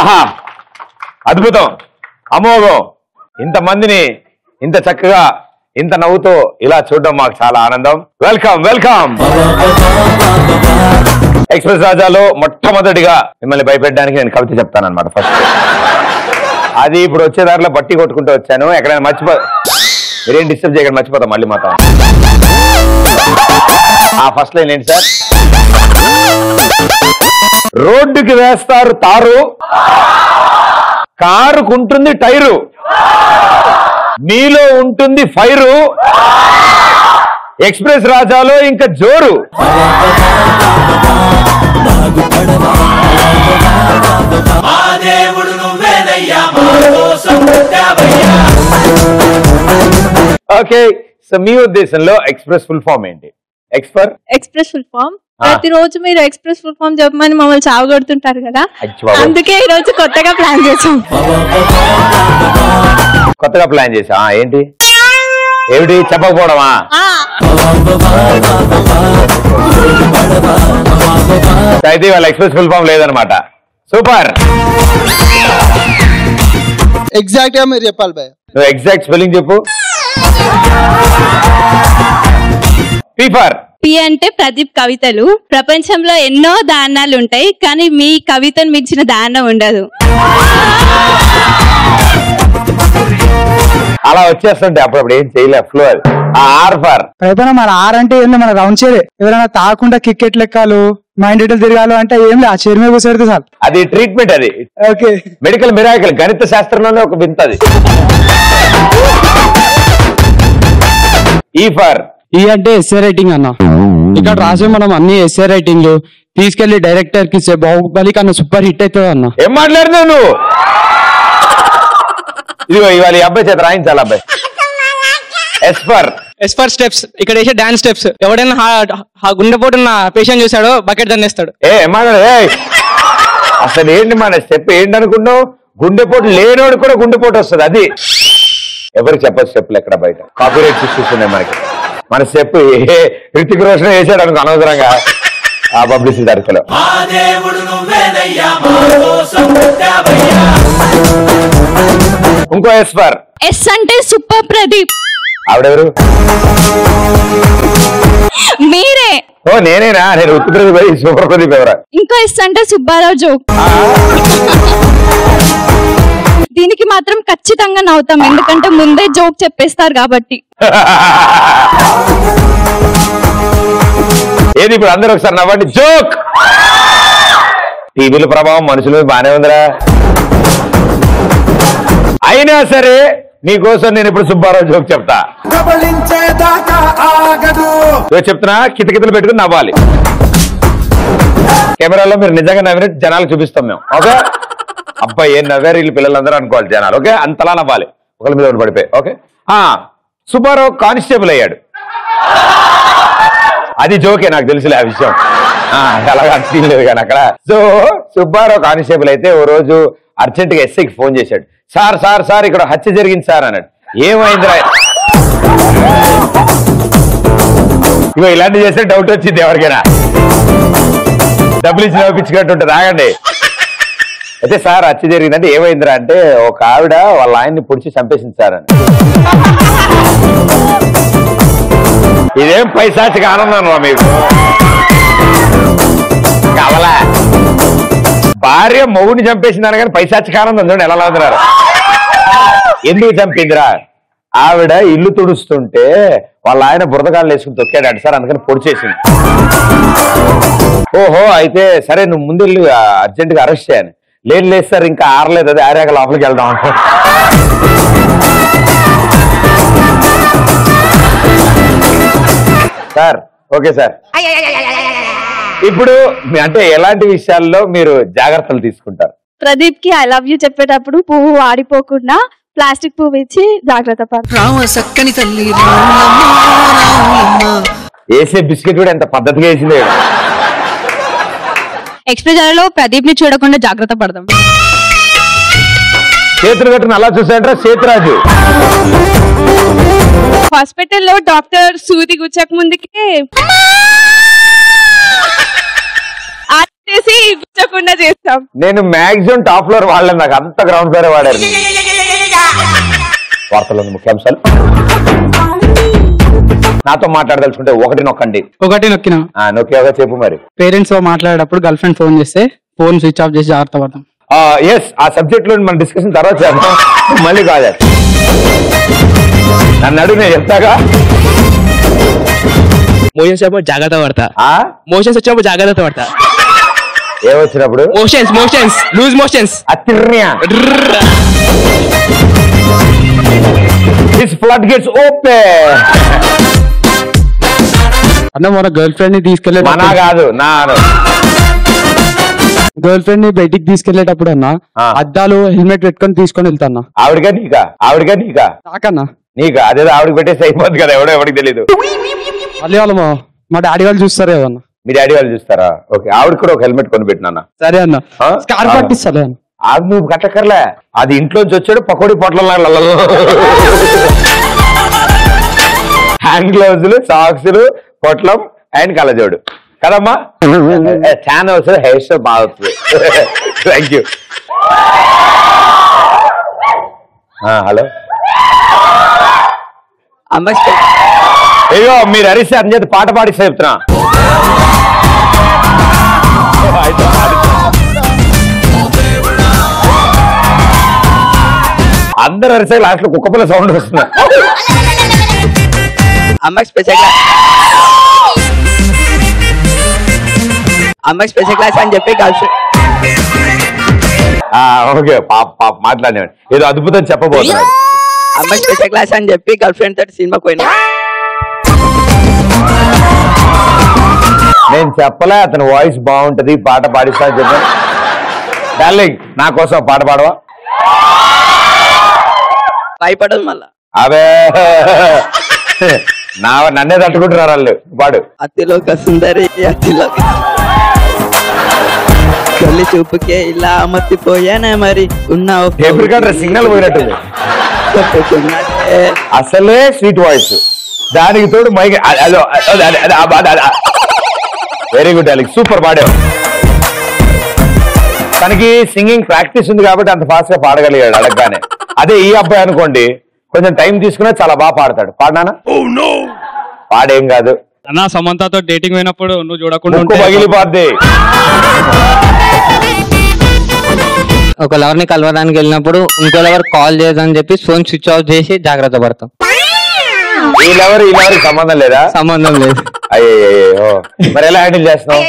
ఆహా అద్భుతం అమోఘం. ఇంతమందిని ఇంత చక్కగా ఇంత నవ్వుతో ఇలా చూడడం మాకు చాలా ఆనందం. Welcome welcome. ఎక్స్ప్రెస్ రాజాలో మొట్టమొదటిగా మిమ్మల్ని భయపెట్టడానికి నేను కవిత చెప్తాను అనమాట. ఫస్ట్ అది ఇప్పుడు వచ్చే దారిలో బట్టి కొట్టుకుంటూ వచ్చాను. ఎక్కడైనా మీరేం డిస్టర్బ్ చేయకుండా మర్చిపోతాం మళ్ళీ మాత్రం. ఆ ఫస్ట్ లైన్ ఏంటి సార్? రోడ్డుకి వేస్తారు తారు, కారుకుంటుంది టైరు, మీలో ఉంటుంది ఫైరు, ఎక్స్ప్రెస్ రాజాలో ఇంకా జోరు. ఓకే, సో మీ ఉద్దేశంలో ఎక్స్ప్రెస్ ఫుల్ ఫామ్ ఏంటి? ఎక్స్ప్రెస్ ఫుల్ ఫామ్ ప్రతిరోజు మీరు ఎక్స్ప్రెస్ ఫుల్ ఫామ్ చెప్పమని మమ్మల్ని చావగొడుతుంటారు కదా, అందుకే ఈ రోజు కొత్తగా ప్లాన్ చేసాం. కొత్తగా ప్లాన్ చేసా ఏంటి? ఏమిటి చెప్పకపోవడమా? అయితే వాళ్ళ ఎక్స్ప్రెస్ ఫుల్ ఫామ్ లేదనమాట. సూపర్. ఎగ్జాక్ట్ గా మీరు చెప్పాలి భయ్య. నువ్వు ఎగ్జాక్ట్ స్పెల్లింగ్ చెప్పు. పి అంటే ప్రదీప్ కవితలు. ప్రపంచంలో ఎన్నో దానాలు ఉంటాయి, కానీ మీ కవితను మించిన దానం ఉండదు. అలా వచ్చేస్తుంటే అప్పుడప్పుడు ఏం చేయలే ఫ్లో. అది ఆర్ ఫర్ ప్రయత్నం. మన ఆర్ అంటే ఏంటి? మన రౌండ్ చైర్. ఎవరైనా తాకుండా క్రికెట్ లెక్కలు మైండ్ డీటెయిల్ తిరగాలి అంటే ఏం లేదు, ఆ చైర్ మీద కూర్చోడితే చాలు. అది ట్రీట్మెంట్. అది ఓకే, మెడికల్ మిరాకిల్. గణిత శాస్త్రంలోనే ఒక వింత అది. ఈ అంటే ఎస్ఏ రైటింగ్ అన్న. ఇక్కడ రాసే మనం అన్ని ఎస్ఏ రైటింగ్లు తీసుకెళ్లి డైరెక్టర్ కి ఇస్తే బాహుబలి కన్నా సూపర్ హిట్ అవుతుంది అన్న. ఏం మాట్లాడుతున్నావు నువ్వు? ఇదిగో ఇవాళ ఈ అబ్బాయి చేత రాయించాలి. అబ్బాయి ఎస్ ఫర్ స్టెప్స్. ఇక్కడ వేసే డాన్స్ స్టెప్స్. ఎవడైనా గుండెపోటు ఉన్న పేషెంట్ చూసాడో బకెట్ దండేస్తాడు. అసలు ఏంటి మన స్టెప్ ఏంటి అనుకున్నావు? గుండెపోటు లేనోడు కూడా గుండెపోటు వస్తుంది. అది ఎవరికి చెప్పదు స్టెప్లు ఎక్కడ బయట. కాపీరైట్ ఇష్యూస్ ఉన్నాయి మనకి. మన స్టెప్ హృతిక్ రోషన్ వేసాడు అనుకో అనవసరంగా ఆ పబ్లిసిటీ అరకలో. ఇంకో ఎస్ అంటే సూపర్ ప్రదీప్. ఆవిడెవరు? మీరే. ఓ నేనేనా? నేను ఉత్తరప్రదేశ్ సూపర్ ప్రదీప్ ఎవరా? ఇంకో ఎస్ అంటే సుబ్బారావు. దీనికి మాత్రం ఖచ్చితంగా నవ్వుతాం, ఎందుకంటే ముందే జోక్ చెప్పేస్తారు కాబట్టి. ఏది ఇప్పుడు అందరూ ఒకసారి నవ్వండి. జోక్. టీవీల ప్రభావం మనుషుల మీద బానే ఉందిరా. అయినా సరే మీకోసం నేను ఇప్పుడు సుబ్బారావు జోక్ చెప్తా. చెప్తున్నా, కితకితలు పెట్టుకుని నవ్వాలి. కెమెరాలో మీరు నిజంగా నవ్వినట్టు జనాలు చూపిస్తాం మేము. ఓకే? అబ్బాయి ఏం నవ్వారు వీళ్ళు పిల్లలందరూ అనుకోవాలి జనాలు. ఓకే? అంతలా నవ్వాలి. ఒకరి మీద ఒకటి పడిపోయి. ఓకే? సుబ్బారావు కానిస్టేబుల్ అయ్యాడు. అది జోకే, నాకు తెలుసులే ఆ విషయం. అలాగా సీన్ లేదు కానీ అక్కడ. సో సుబ్బారావు కానిస్టేబుల్ అయితే ఓ రోజు అర్జెంట్ గా ఎస్ఐకి ఫోన్ చేశాడు. సార్ సార్ సార్ ఇక్కడ హత్య జరిగింది సార్ అన్నాడు. ఏమైందిరా? ఇగో ఇలాంటి చేస్తే డౌట్ వచ్చింది ఎవరికైనా. డబ్బులు ఇచ్చి నవ్వించుకున్నట్టు ఉంటుంది. ఆగండి. అయితే సార్ హత్య జరిగిందంటే ఏమైందిరా అంటే ఒక ఆవిడ వాళ్ళ ఆయన్ని పొడిచి చంపేసింది సార్ అని. ఇదేం పైశాచిక ఆనందం మీకు కావాలా? భార్య మొగుడిని చంపేసిందని కానీ పైశాచిక ఆనందం చూడండి ఎలా అవుతున్నారు. ఎందుకు చంపిందిరా? ఆవిడ ఇల్లు తుడుస్తుంటే వాళ్ళ ఆయన బురదగాళ్ళు వేసుకుని తొక్కాడు సార్, అందుకని పొడి చేసింది. ఓహో, అయితే సరే నువ్వు ముందు వెళ్ళి అర్జెంట్ గా అరెస్ట్ చేయను. లేదు సార్ ఇంకా ఆరలేదు, అది ఆరాక లోపలికి వెళ్దాం అంట. Sir okay sir. ఇప్పుడు అంటే ఎలాంటి విషయాల్లో మీరు జాగ్రత్తలు తీసుకుంటారు? ప్రదీప్ కి ఐ లవ్ యూ చెప్పేటప్పుడు పువ్వు ఆడిపోకుండా ప్లాస్టిక్ పువ్వు ఇచ్చి జాగ్రత్త పడతారు. వేసే బిస్కెట్ కూడా ఎంత పద్ధతిగా వేసిందే. ఎక్స్ప్రెస్ లో ప్రదీప్ ని చూడకుండా జాగ్రత్త పడదాం. చేతులు కట్టుకుని అలా చూసాంటారా సేతురాజు? హాస్పిటల్లో డాక్టర్ సూది గుచ్చక ముందుకే తప్పకుండా చేస్తాం. నేను మాక్సిమం టాప్ ఫ్లోర్ వాడలేదు, నాకు అంత గ్రౌండ్ ఫ్లోర్ వాడారు. వార్తలోని ముఖ్యాంశాలు. నాతో మాట్లాడదలుచుకుంటే ఒకటి నొక్కండి. ఒకటి నొక్కినా నొక్కేగా చెప్పు మరి. పేరెంట్స్ తో మాట్లాడేటప్పుడు గర్ల్ ఫ్రెండ్ ఫోన్ చేస్తే ఫోన్ స్విచ్ ఆఫ్ చేసి జాగ్రత్త పడతాం. ఎస్, ఆ సబ్జెక్ట్ లో మన డిస్కషన్ తర్వాత చేద్దాం, మళ్ళీ కాదు. నన్ను అడుగు, నేను చెప్తాగా. మోషన్స్ వచ్చినప్పుడు జాగ్రత్త పడతా. మోషన్స్ వచ్చినప్పుడు జాగ్రత్త పడతా. ఏమొచ్చినప్పుడు? Motions loose motions. This floodgates open. అన్న మన గర్ల్ ఫ్రెండ్ ని తీసుకెళ్ళేటప్పుడు, మన కాదు నా గర్ల్ ఫ్రెండ్ ని బయటికి తీసుకెళ్లేటప్పుడు అన్న అద్దాలు హెల్మెట్ పెట్టుకొని తీసుకొని వెళ్తాన్నా. ఆవిడగా నీకా? ఆవిడగా నీకా? నాకన్నా. నీకా? అదేదో ఆవిడకి పెట్టేసి అయిపోద్ది కదా, ఎవరికి తెలియదు. మళ్ళీ వాళ్ళు మా డాడీ వాళ్ళు చూస్తారు కదన్నా. మీ డాడీ వాళ్ళు చూస్తారా? ఓకే, ఆవిడ కూడా ఒక హెల్మెట్ కొని పెట్టినా. సరే అన్న, స్కార్ పట్టిస్తాలే అన్న. అది నువ్వు కట్టక్కర్లే, అది ఇంట్లోంచి వచ్చాడు పకోడీ పొట్ల హ్యాండ్ గ్లౌజులు, సాక్స్లు, పొట్లం అండ్ కలజోడు కదమ్మా. చాలా వస్తుంది, హెయిర్ స్టైల్ బాగా వస్తుంది. Thank you. హలో అయ్యో, మీరు అరిస్తే అని చేతి పాట పాడిస్తే చెప్తున్నా. అందరు అరిసే లాస్ట్ లో కుక్కపిల్ల సౌండ్ వస్తుంది. అమ్మాయి స్పెషల్ క్లాస్ అని చెప్పి ఓకే, పాప మాట్లాడినాడు, ఏదో అద్భుతం చెప్పబోతున్నాడు. అమ్మాయి స్పెషల్ క్లాస్ అని చెప్పి గర్ల్ ఫ్రెండ్ తోటి సినిమాకి పోయినా. నేను చెప్పలే అతని వాయిస్ బాగుంటది, పాట పాడిస్తా అని చెప్పాను. డార్లింగ్, నా కోసం పాట పాడవా? భయపడదు మళ్ళా. అవే నన్నే తట్టుకుంటున్నారు వాళ్ళు. పాడు. అతిలోక సుందరి అతిలోక తొలి చూపుకే ఇలా మర్చిపోయానే మరి ఉన్నావు. సిగ్నల్ పోయినట్టుంది. అసలే స్వీట్ వాయిస్, దానికి తోడు mike. Very good darling, super పాడావు. తనకి సింగింగ్ ప్రాక్టీస్ ఉంది కాబట్టి అంత ఫాస్ట్ గా పాడగలిగాడు అడగగానే. అదే ఈ అబ్బాయి అనుకోండి, కొంచెం టైం తీసుకున్నా చాలా బాగా పాడతాడు. పాడినానా? పాడేం కాదు అన్న. సమంతతో డేటింగ్ పోయినప్పుడు నువ్వు చూడకుండా పగిలిపోద్ది. ఒక లవర్ ని కలవడానికి వెళ్ళినప్పుడు ఇంకో లవర్ కాల్ చేయదని చెప్పి ఫోన్ స్విచ్ ఆఫ్ చేసి జాగ్రత్త పడతాం. ఈ లవర్ సంబంధం లేదా? సంబంధం లేదు. అయ్యో, మరి ఎలా హ్యాండిల్ చేస్తున్నావు?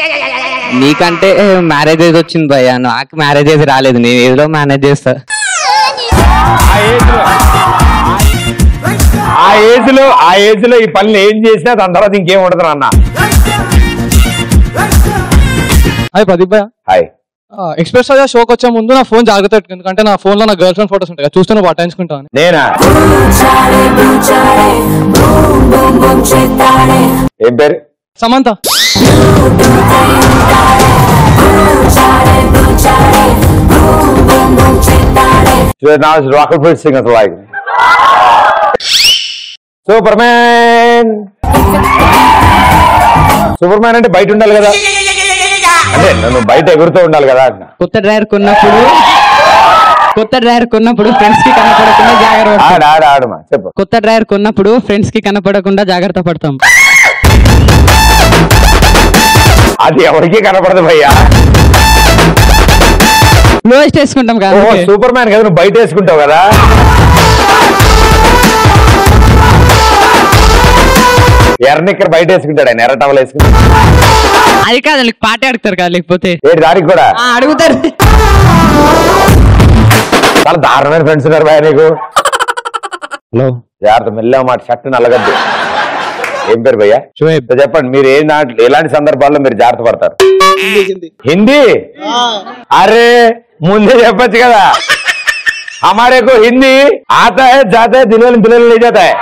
నీకంటే మ్యారేజ్ ఏది వచ్చింది భయ్యా, నాకు మ్యారేజ్ ఏది రాలేదు, నేను ఏదో మేనేజ్ చేస్తా. ఆ ఏజ్ లో ఈ పనులు ఏం చేసినా దాని తర్వాత ఇంకేం ఉండదు అన్న. హాయ్ ప్రదీప్ భయ్యా. హాయ్. ఎక్స్ప్రెస్ షోకి వచ్చే ముందు నా ఫోన్ జాగ్రత్త పెట్టు, ఎందుకంటే నా ఫోన్ లో నా గర్ల్ ఫ్రెండ్ ఫోటోస్ ఉంటాయి, చూస్తూనే పట్టించుకుంటాను. నేనా? ఏం పేరు? Samantha. Rocket singers like super man. Super man అంటే బయట ఉండాలి కదా, అంటే నన్ను బయట ఎగురుతూ ఉండాలి కదా. కొత్త డ్రైవర్ కొన్నప్పుడు ఫ్రెండ్స్ కి కనపడకుండా జాగ్రత్త. చెప్పు. కొత్త డ్రైవర్ కొన్నప్పుడు ఫ్రెండ్స్ కి కనపడకుండా జాగ్రత్త పడతాం. అది ఎవరికి కనపడదు భయ్యా. లోయెస్ట్ వేసుకుంటాం కదా. సూపర్ మ్యాన్ కదా, నువ్వు బయట వేసుకుంటావు కదా. ఎర్రనిక్కర్ బయట వేసుకుంటాడు ఆయన, ఎర్ర టవల్ వేసుకుంటాడు. అది కాదు, నీకు పాట అడుగుతారు కదా, లేకపోతే దానికి కూడా అడుగుతారు. చాలా దారుణమైన ఫ్రెండ్స్ ఉన్నారు భయ్యా నీకు. హలో, జాగ్రత్త, మెల్లగా మాట షర్ట్ నల్లగద్దు. ఏం పేరు భయ్యా? చెప్పండి, మీరు ఎలాంటి సందర్భాల్లో మీరు జాగ్రత్త పడతారు? హిందీ? అరే ముందే చెప్పచ్చు కదా. हमारे को हिंदी आता है, जाता है, दिल ले जाता है.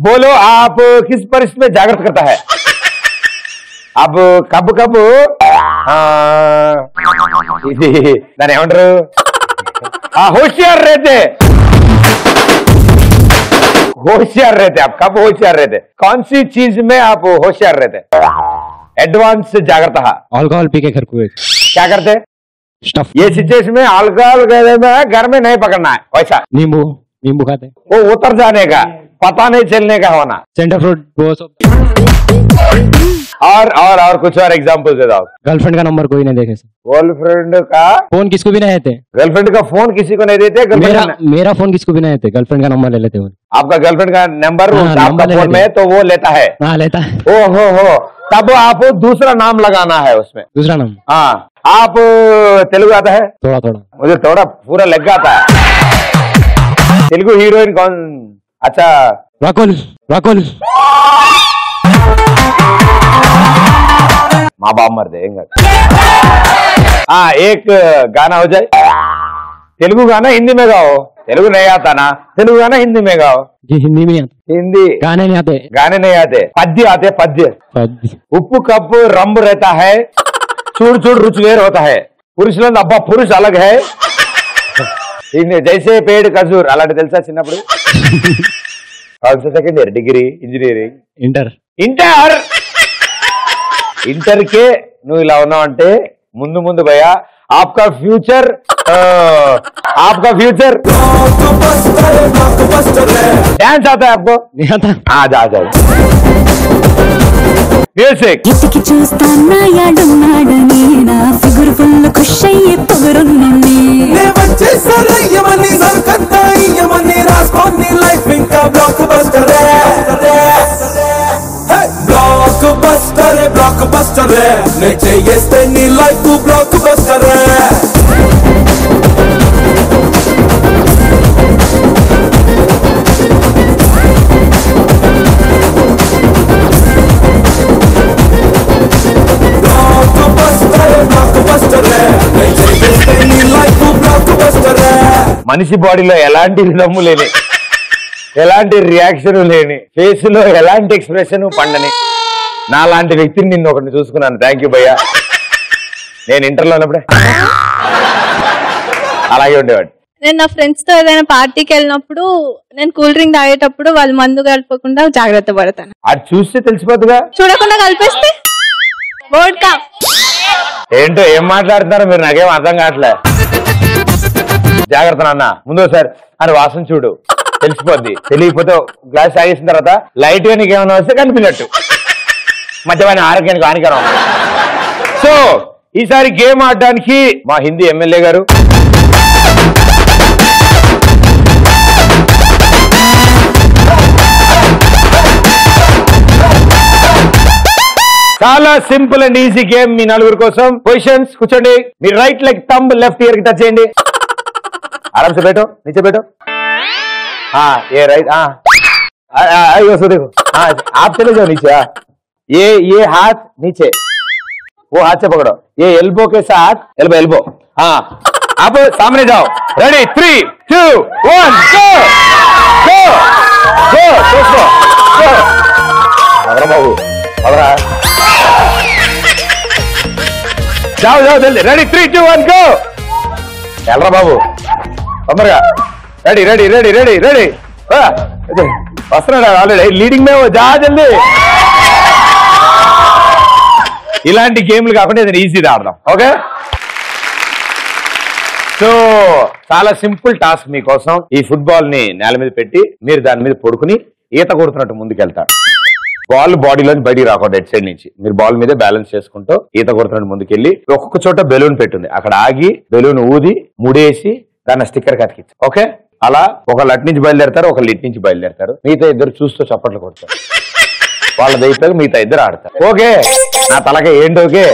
बोलो आप किस परिस्थिति में जागृत करता है? अब कब दाने ఏమంటారు, होशियार रहते आप. कब होशियार रहते? कौन सी चीज में आप होशियार रहते? एडवांस जाग्रता। अल्कोहल पी के घर को क्या करते? स्टफ। ये सिचुएशन में अल्कोहल घर में नहीं पकड़ना है, वैसा नींबू खाते, वो उतर जाने का, पता नहीं चलने का होना। सेंटर फ्रूट वो सब। और कुछ और एग्जांपल दे दो। गर्लफ्रेंड का नंबर कोई नहीं देखे, गर्लफ्रेंड का फोन किसको भी नहीं देते, गर्लफ्रेंड का फोन किसी को नहीं देते। मेरा फोन किसको भी नहीं देते, गर्लफ्रेंड का नंबर ले लेते हैं। आपका गर्लफ्रेंड का नंबर आपका फोन में है तो वो लेता है। हाँ लेता है। हो तब आप दूसरा नाम लगाना है उसमें, दूसरा नाम। हाँ आप तेलुगु आता है? थोड़ा मुझे थोड़ा पूरा लग जाता है। तेलुगु हीरोइन कौन? अच्छा राकुल। माँ बाप मर देंगे। हाँ एक गाना हो जाए, तेलुगु गाना हिंदी में गाओ। तेलुगु नहीं आता ना, तेलुगु गाना हिंदी में गाओ। जी हिंदी में आता, हिंदी गाने नहीं आते। पद्य आते, पद्य। उप्पु कप्पु रंब रहता है, चूड़ चूड़ रुच वेर होता है, पुरुष अब्बा पुरुष अलग है, जैसे पेड़ खजूर అలాంటి తెలుసా చిన్నప్పుడు? Second year degree engineering inter కే నువ్వు ఇలా ఉన్నావు అంటే ముందు భయ్యా आपका फ्यूचर डांस आता है आपको? नहीं आता। आ जा म्यूजिक। బ్లాక్ బస్టర్ నే చేస్తే నీ లైఫ్ బ్లాక్ బస్టర్। మనిషి బాడీలో ఎలాంటి రిధము లేని, ఎలాంటి రియాక్షన్ లేని, ఫేస్ లో ఎలాంటి ఎక్స్ప్రెషన్ పండని నా లాంటి వ్యక్తిని నిన్ను ఒకటి చూసుకున్నాను. థ్యాంక్ యూ భయ్యా. నేను ఇంటర్లో ఉన్నప్పుడే అలాగే ఉండేవాడు. నేను నా ఫ్రెండ్స్ తో ఏదైనా పార్టీకి వెళ్ళినప్పుడు నేను కూల్ డ్రింక్ తాగేటప్పుడు వాళ్ళు మందు కలపకుండా జాగ్రత్త పడతాను. అది చూస్తే తెలిసిపోతుందిగా. చూడకుండా కలిపేస్తే వోడ్కా. ఏంటో ఏం మాట్లాడుతున్నారు మీరు, నాకేం అర్థం కావట్లే. జాగ్రత్త నాన్న, ముందు సార్ అని వాసన చూడు, తెలిసిపోద్ది. తెలియకపోతే గ్లాస్ తాగేసిన తర్వాత లైట్ గా నీకేమైనా వస్తే కనిపినట్టు, మధ్యమైన ఆరోగ్యానికి హానికరం. సో ఈసారి గేమ్ ఆడడానికి మా హిందీ ఎమ్మెల్యే గారు చాలా సింపుల్ అండ్ ఈజీ గేమ్ మీ నలుగురు కోసం. క్వశ్చన్స్ కూర్చోండి, మీ right leg thumb left ear కి టచ్ చేయండి. आराम से बैठो, नीचे बैठो। हाँ ये राइट, हाँ देखो, हाँ आप चले जाओ नीचे। हाँ ये हाथ नीचे, वो हाथ से पकड़ो, ये एल्बो के साथ एल्बो। हाँ आप सामने जाओ, रेडी 3 2 1 गो गो गो दोस्तों गो। अगर बाबू अगर जाओ जल्दी, रेडी 3 2 1 गो। चलरा बाबू తొందరగా, ready ready ready ready ready వస్తున్నాడు ఆల్రెడీ లీడింగ్ మే జా జల్దీ. ఇలాంటి గేమ్లు కాకుండా ఏదైనా ఈజీ ఆడదాం, ఓకే? సో చాలా సింపుల్ టాస్క్ మీకోసం. ఈ ఫుట్బాల్ ని నేల మీద పెట్టి మీరు దాని మీద పడుకుని ఈత కొడుతున్నట్టు ముందుకెళ్తారు. బాల్ బాడీలోంచి బయటికి రాకూడదు, హెడ్ సైడ్ నుంచి. మీరు బాల్ మీద బ్యాలెన్స్ చేసుకుంటూ ఈత కొడుతున్నట్టు ముందుకెళ్ళి ఒక్కొక్క చోట బెలూన్ పెట్టుంది, అక్కడ ఆగి బెలూన్ ఊది ముడేసి దాన్ని స్టిక్కర్ కతికించి, ఓకే? అలా ఒకళ్ళు అటు నుంచి బయలుదేరతారు, ఒకళ్ళు ఇటు నుంచి బయలుదేరతారు. మిగతా ఇద్దరు చూస్తూ చప్పట్లు కొడతారు. వాళ్ళ దగ్గర మిగతా ఇద్దరు ఆడతారు, ఓకే? నా తలకే ఏంటి, ఓకే?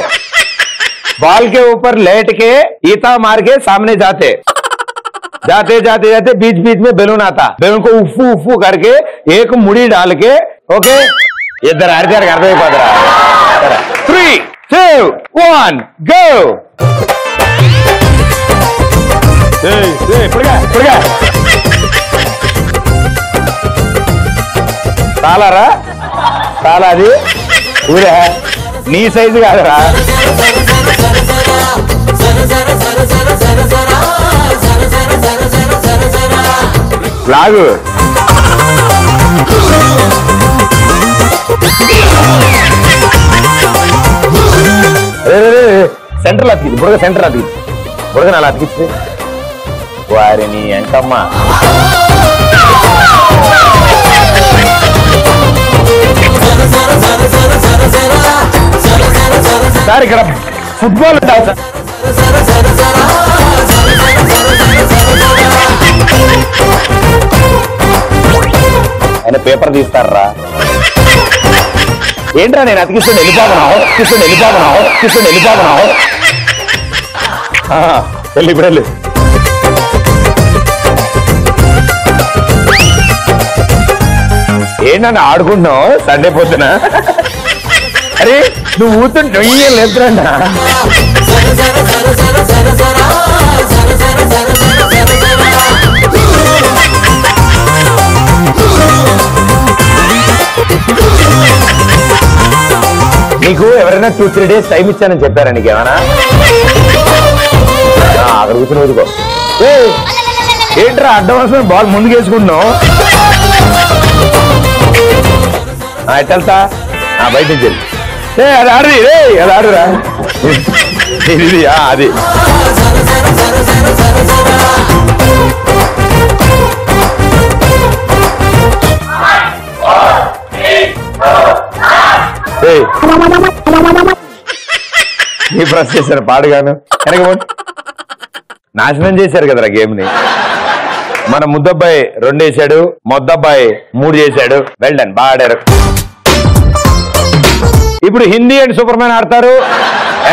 बॉल के ऊपर लेट के ईता मार के सामने जाते जाते जाते जाते बीच बीच में बैलून आता, बैलून को उफू उफू करके एक मुड़ी डाल के, ओके? इधर अर्धर कर दो, 3 2 1 गो। తాళారా, తాళాది ఊరే నీ సైజు కాదురా. లాగు సెంటర్ అతికింది బుడగ, సెంటర్ అతికింది బుడగ, అలా అతికించి వారిని అంకమ్మా. సార్ ఇక్కడ ఫుట్బాల్ ఉంటావు సార్. ఆయన పేపర్ తీస్తారా ఏంట్రా? నేను అతికిస్తుండే వెళ్ళిపోతున్నావు, వెళ్ళిపోతున్నావు. వెళ్ళి ఇప్పుడు వెళ్ళి. ఏంటన్నా ఆడుకుంటున్నావు సండే పొద్దున? అరే నువ్వు ఊతుంటే లేదురన్నా. నీకు ఎవరైనా 2-3 days టైం ఇచ్చానని చెప్పారా నీకేమన్నా? అక్కడ కూర్చుని ఊదుకో. ఏంట్రా అడ్వాన్స్ బాల్ ముందుకు వేసుకుంటున్నావు? ఎట్టెళ్తా బయట నుంచి అది ఆడది, అది ఆడురా ఇది అది. నీ ప్రెస్ చేశారు పాడుగాను వెనకపోండి. నాశనం చేశారు కదరా గేమ్ ని. మన ముద్దబ్బాయి 2 వేసాడు, మొద్దబ్బాయి 3 చేశాడు. వెల్ డన్, బాగా ఆడారు. ఇప్పుడు హిందీ అండ్ సూపర్ మ్యాన్ ఆడతారు.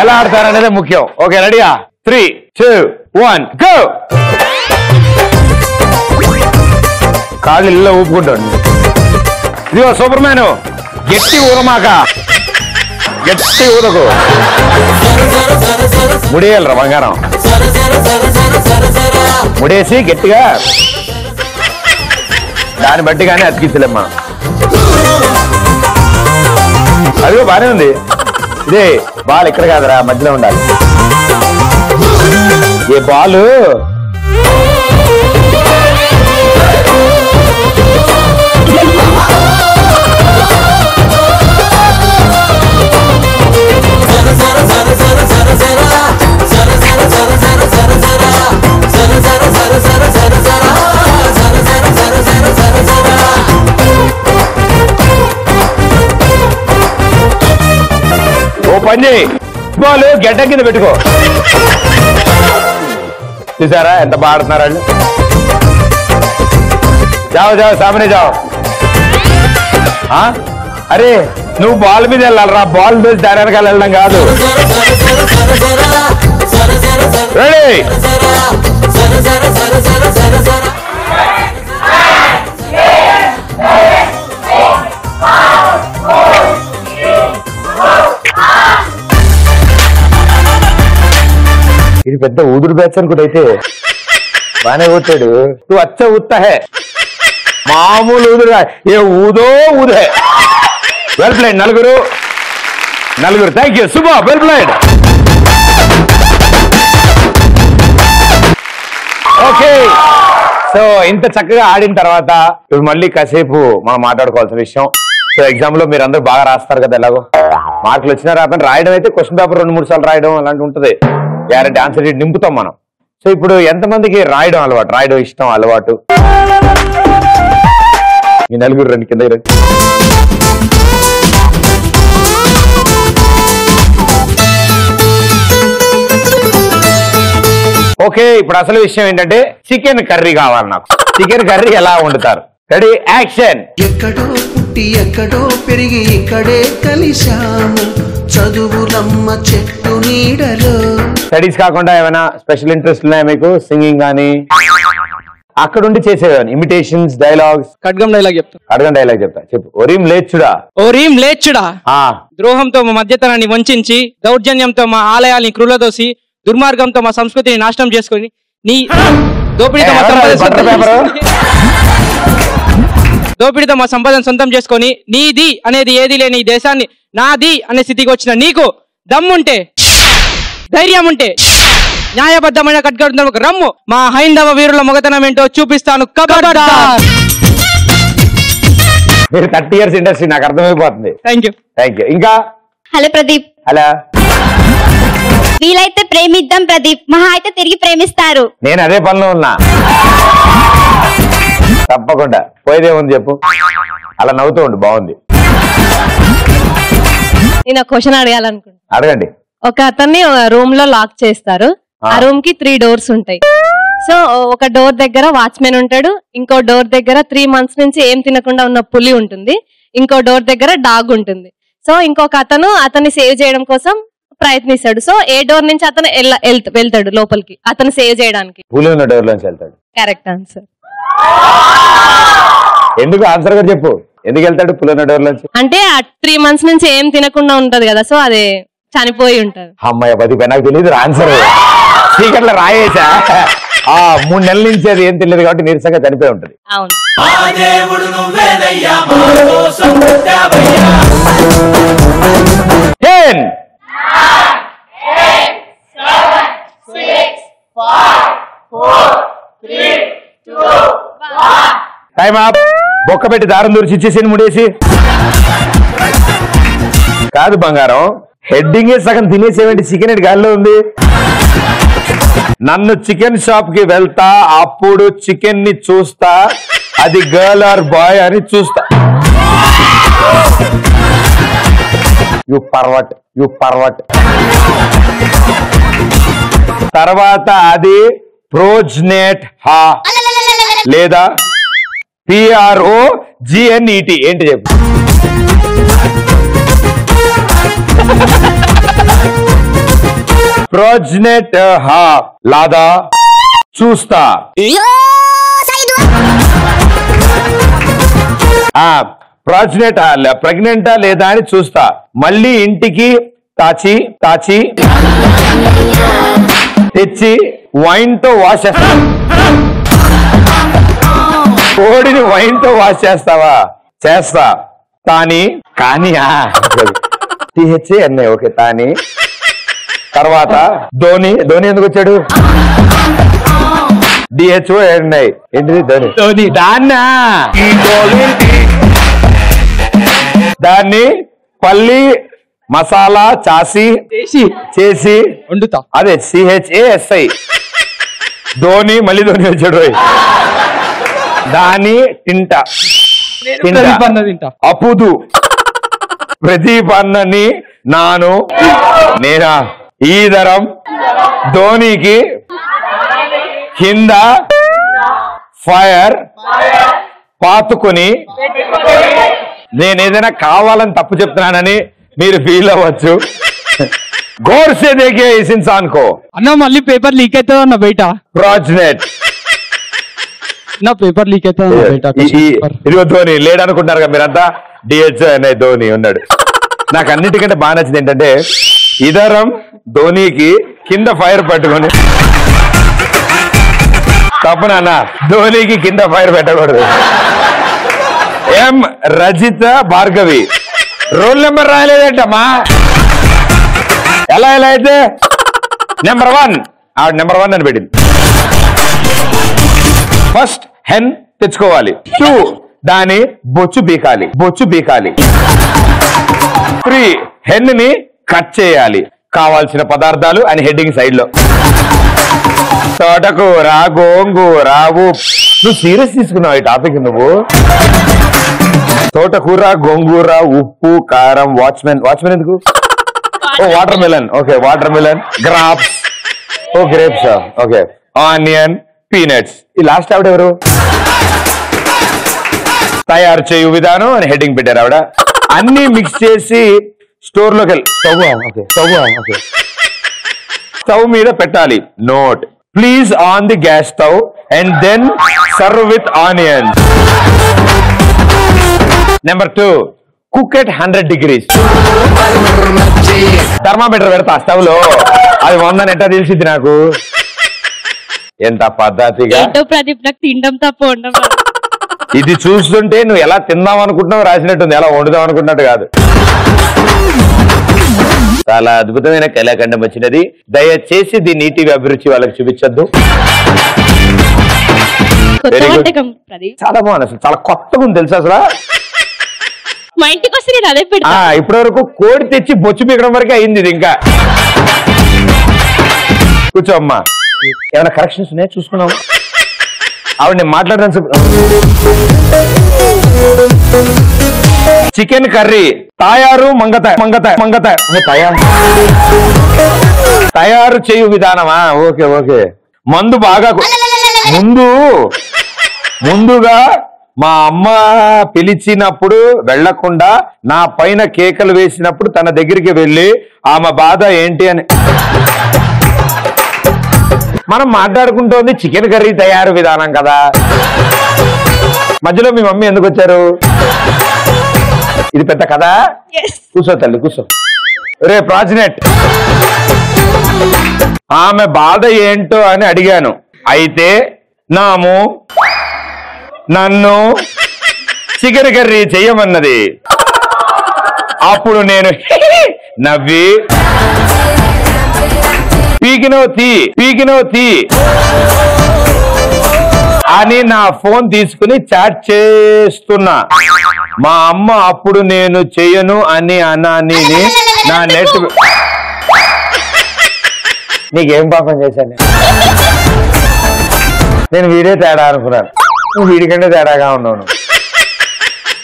ఎలా ఆడతారు అనేది ముఖ్యం. ఓకే రెడీయా? 3, 2, 1 గో. కాళ్ళు ఇళ్ళలో ఊపుకుంటాడు. ఇదిగో సూపర్ మ్యాన్, గట్టి ఊరమాక, గట్టి ఊదకు. ముడేయాలరా బంగారం, ముడేసి గట్టిగా దాన్ని బట్టి కానీ అతికించలేమ్మా. అదిగో బానే ఉంది. ఇదే బాల్ ఇక్కడ కాదురా, మధ్యలో ఉండాలి. ఏ బాలు ఓ పని చేయి, బాల్ గడ్డ కింద పెట్టుకో. చూసారా ఎంత బాగా ఆడుతున్నారు వాళ్ళు? జావు జావు సామనే జావు. అరే నువ్వు బాల్ మీద వెళ్ళాలరా, బాల్ మీద దాని వెనకాల వెళ్ళడం కాదు. రెడీ? ఇది పెద్ద ఊదుడు బ్యాచ్ అనుకుంటైతే బానే ఊతాడు. నువ్వు అచ్చ ఊతాహే, మామూలు ఊదుడు ఏ ఊదో ఊదే. Well played. నలుగురు. Thank you Shubha, well played. Okay, so ఇంత చక్కగా ఆడిన తర్వాత ఇప్పుడు మళ్ళీ కాసేపు మనం మాట్లాడుకోవాల్సిన విషయం. సో ఎగ్జామ్ లో మీరు అందరూ బాగా రాస్తారు కదా, ఎలాగో మార్కులు వచ్చినా రాకుండా రాయడం అయితే క్వశ్చన్ పేపర్ 2-3 సార్లు రాయడం అలాంటి ఉంటుంది. గ్యారెంటీ ఆన్సర్ నింపుతాం మనం. సో ఇప్పుడు ఎంతమందికి రాయడం అలవాటు, రాయడం ఇష్టం, అలవాటు? ఈ నలుగురు రండి కింద రండి. ఓకే, ఇప్పుడు అసలు విషయం ఏంటంటే చికెన్ కర్రీ కావాలి నాకు. చికెన్ కర్రీ ఎలా వండుతారు? Ready, action. ఎక్కడో పుట్టి ఎక్కడో పెరిగి ఇక్కడే కలిశాము, చదువులమ్మ చెట్టు నీడలో. స్టడీస్ కాకుండా ఏమైనా స్పెషల్ ఇంట్రెస్ట్ ఉన్నాయా మీకు? సింగింగ్ కానీ అక్కడ ఉండి చేసేవాని? Imitations, dialogues? ఖడ్గం డైలాగ్ చెప్తా. ఖడ్గం డైలాగ్ చెప్తా, చెప్పు. ఓరీం లేచుడా, ఓరీం లేచుడా, ద్రోహంతో మా మధ్యతనాన్ని వంచి, దౌర్జన్యంతో మా ఆలయాల్ని క్రూలదోసి, దుర్మార్గంతో మా సంస్కృతిని నాశనం చేసుకుని, నీ దోపిడితో మా సంపదను సొంతం చేసుకొని, నీది అనేది ఏది లేని ఈ దేశాన్ని నాది అనే స్థితికి వచ్చిన నీకు దమ్ముంటే, ధైర్యం ఉంటే న్యాయబద్ధమైన ఖడ్గం రమ్ము. మా హైందవ వీరుల మొగతనం ఏంటో చూపిస్తాను. మీరు 30 years ఇండస్ట్రీ నాకు అర్థమైపోతుంది. Thank you. ఇంకా హలో ప్రదీప్. హలో. వీలైతే ప్రేమిద్దాం ప్రదీప్, మహా అయితే తిరిగి ప్రేమిస్తారు. నేను అదే పనిలో ఉన్నా. తప్పకుండా. పోయేదేముంది చెప్పు, అలా నవ్వుతూ ఉండు, బాగుంది. నేను క్వశ్చన్ అడగాలనుకుంటా. అడగండి. ఒక అతన్ని రూమ్ లో లాక్ చేస్తారు. ఆ రూమ్ కి 3 doors ఉంటాయి. సో ఒక డోర్ దగ్గర వాచ్మెన్ ఉంటాడు, ఇంకో డోర్ దగ్గర 3 months నుంచి ఏం తినకుండా ఉన్న పులి ఉంటుంది, ఇంకో డోర్ దగ్గర డాగ్ ఉంటుంది. సో ఇంకొక అతను అతన్ని సేవ్ చేయడం కోసం ప్రయత్నిస్తాడు. సో ఏ డోర్ నుంచి అతను వెళ్తాడు లోపలికి అతను సేవ్ చేయడానికి? పులి ఉన్న డోర్ లోంచి వెళ్తాడు. Correct answer. ఎందుకు ఆన్సర్ గా చెప్పు, ఎందుకు వెళ్తాడు పులి ఉన్న డోర్ లోంచి? అంటే 3 months నుంచి ఏం తినకుండా ఉంటది కదా, సో అదే చనిపోయి ఉంటది. అమ్మాయి 10 నాకు తెలియదు ఆన్సర్. చీకట్లో రాయేసా 3 నెలల నుంచి అది ఏం తెలియదు కాబట్టి నీరసంగా చనిపోయి ఉంటది. అవును. 10 టైం అప్. బొక్క పెట్టి దారం దూరిచి ఇచ్చేసి ముడేసి. కాదు బంగారం, హెడ్డింగే సగం తినేసేవంటి చికెన్ గాల్లో ఉంది. నన్ను చికెన్ షాప్ కి వెళ్తా, అప్పుడు చికెన్ ని చూస్తా, అది గర్ల్ ఆర్ బాయ్ అని చూస్తా. You pervert. తర్వాత అది ప్రోజ్నెట్ హా లేదా PROGNET ఏంటి చెప్పు? ప్రోజ్నెట్ హా లాదా చూస్తా. ప్రోజ్నెట్ ప్రెగ్నెంటా లేదా అని చూస్తా. మళ్ళీ ఇంటికి తాచి తెచ్చి వైన్ తో వాష్ చేస్తా. కోడిని వైన్ తో వాష్ చేస్తావా? చేస్తా. కానీ THA ఓకే తాని. తర్వాత ధోని ఎందుకు వచ్చాడు? DHO ఏంటిది? ధోని. దాన్ని పల్లి మసాలా చేసి వండుతా. అదే CHASI. ధోని మళ్ళీ ధోని వచ్చాడు. దాని తింటా. అపుదు ప్రదీపన్నని నేనా ఈదరం ధోనికి కింద ఫైర్ పాతుకుని. నేనేదైనా కావాలని తప్పు చెప్తున్నానని మీరు ఫీల్ అవ్వచ్చు. గౌర్ సే దేఖే ఇస్ ఇన్సాన్ కో. అన్న మళ్ళీ పేపర్ లీక్ అవుతుంది అన్న బయట. ప్రోజ్నెట్ నా పేపర్ లీక్ అవుతుంది బయట. ఇదిగో ధోని లేడనుకుంటున్నారు మీరంతా. DHO ధోని ఉన్నాడు. నాకు అన్నిటికంటే బాగా నచ్చింది ఏంటంటే ఇదరం ధోనికి కింద ఫైర్ పట్టుకొని. తప్పు నాన్న, ధోనికి కింద ఫైర్ పెట్టకూడదు. M Rajitha Bhargavi roll number రాయలేదంటమ్మా. ఎలా అయితే నెంబర్ 1 ఆవిడ నెంబర్ 1 అని పెట్టింది. ఫస్ట్ హెన్ తెచ్చుకోవాలి. 2 దాని బొచ్చు బీకాలి. 3 హెన్ ని కట్ చేయాలి. కావాల్సిన పదార్థాలు అని హెడ్డింగ్ సైడ్ లో. తోటకూర, గోంగూర, నువ్వు సీరియస్ తీసుకున్నావు ఈ టాపిక్. నువ్వు తోటకూర, గోంగూర, ఉప్పు, కారం, వాచ్మెన్ ఎందుకు? Water melon. Okay water melon. Grasp. Grapes. Okay onion, peanuts. ఈ లాస్ట్ ఆవిడ ఎవరు? తయారు చేయు విధానం అని హెడ్డింగ్ పెట్టారు ఆవిడ. అన్ని మిక్స్ చేసి స్టోర్ లోకి స్టవ్ మీద పెట్టాలి. Note please on the gas stove and then serve with onions. Number 2 cook at 100 degrees. Thermometer పెడతా స్టవ్ లో. అది 100 ఎట్టా తెలిసింది నాకు. ఎంత పద్ధతిగా. ప్రదీప్ నాకు తినడం తప్ప ఉండదు. ఇది చూస్తుంటే నువ్వు ఎలా తిందాం అనుకుంటున్నావు రాసినట్టుంది, ఎలా వండుదాం అనుకుంటున్నట్టు కాదు. చాలా అద్భుతమైన కళాఖండం వచ్చినది. దయచేసి దీన్ని ఈటీవీ అభిరుచి వాళ్ళకి చూపించద్దు. చాలా బాగుంది, అసలు చాలా కొత్తగా ఉంది తెలుసా. అసలు మా ఇంటికి వస్తే నేను అదే పెడతా. ఇప్పటి వరకు కోడి తెచ్చి బొచ్చు పీకడం వరకే అయింది ఇది. ఇంకా కూర్చో అమ్మా. ఏమైనా కరెక్షన్స్ ఉన్నాయా చూసుకున్నావు? ఆవిడ నేను మాట్లాడడానికి చికెన్ కర్రీ తయారు తయారు చేయు విధానమా? Okay okay. మందు బాగా ముందుగా మా అమ్మ పిలిచినప్పుడు వెళ్లకుండా నా పైన కేకలు వేసినప్పుడు తన దగ్గరికి వెళ్ళి ఆమె బాధ ఏంటి అని మనం మాట్లాడుకుంటోంది చికెన్ కర్రీ తయారు విధానం కదా. మధ్యలో మీ మమ్మీ ఎందుకు వచ్చారు? ఇది పెద్ద కదా. కూర్చో తల్లి కూర్చో. రే ప్రాజినెట్, ఆమె బాధ ఏంటో అని అడిగాను. అయితే నన్ను చికెన్ కర్రీ చెయ్యమన్నది. అప్పుడు నేను నవ్వి పీకినో తీ అని నా ఫోన్ తీసుకుని చాట్ చేస్తున్నా. మా అమ్మ అప్పుడు నేను చెయ్యను అని అన్నాని నా నెట్. నీకేం పాపం చేశాను నేను? వీడే తేడా అనుకున్నాను, నువ్వు వీడికంటే తేడాగా ఉన్నావు.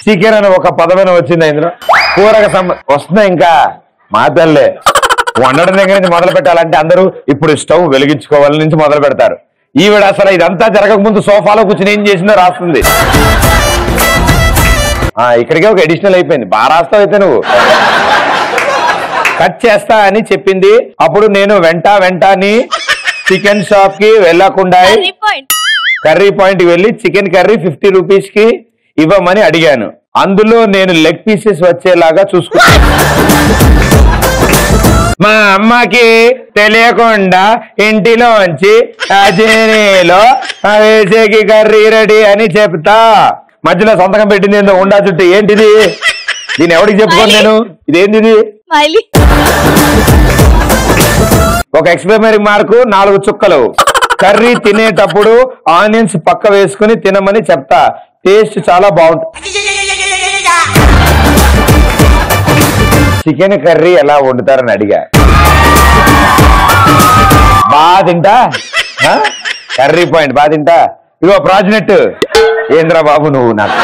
చికెన్ అని ఒక పదమైన వచ్చింది ఇందులో. కూరగా వస్తున్నా ఇంకా మా తల్లే. వండడం దగ్గర నుంచి మొదలు పెట్టాలంటే అందరూ ఇప్పుడు స్టవ్ వెలిగించుకోవాలి నుంచి మొదలు పెడతారు. ఈవిడ అసలు ఇదంతా జరగక ముందు సోఫాలో కూర్చొని ఏం చేసిందో రాస్తుంది. ఇక్కడికే ఒక ఎడిషనల్ అయిపోయింది. బాగా రాస్తావు అయితే నువ్వు. కట్ చేస్తా అని చెప్పింది. అప్పుడు నేను వెంటని చికెన్ షాప్ కి వెళ్ళకుండా కర్రీ పాయింట్ కి వెళ్ళి చికెన్ కర్రీ 50 రూపీస్ కి ఇవ్వమని అడిగాను. అందులో నేను లెగ్ పీసెస్ వచ్చేలాగా చూసుకున్నాను. మా అమ్మకి తెలియకుండా ఇంటిలోంచి అజనీలో వేసేకి కర్రీ రెడీ అని చెప్తా. మధ్యలో సంతకం పెట్టింది ఏందో ఉండా చుట్టూ. ఏంటిది? దీన్ని ఎవరికి చెప్పుకోను నేను? ఇదేంటిది? ఒక ఎక్స్ప్లెయినరీ మార్కు 4 చుక్కలు. కర్రీ తినేటప్పుడు ఆనియన్స్ పక్క వేసుకుని తినమని చెప్తా. టేస్ట్ చాలా బాగుంటుంది. చికెన్ కర్రీ ఎలా వండుతారని అడిగా. బాగా తింటా కర్రీ పాయింట్ బాగా తింటా. ఇగో ప్రాజినెట్ ఏంద్రా బాబు నువ్వు నాకు.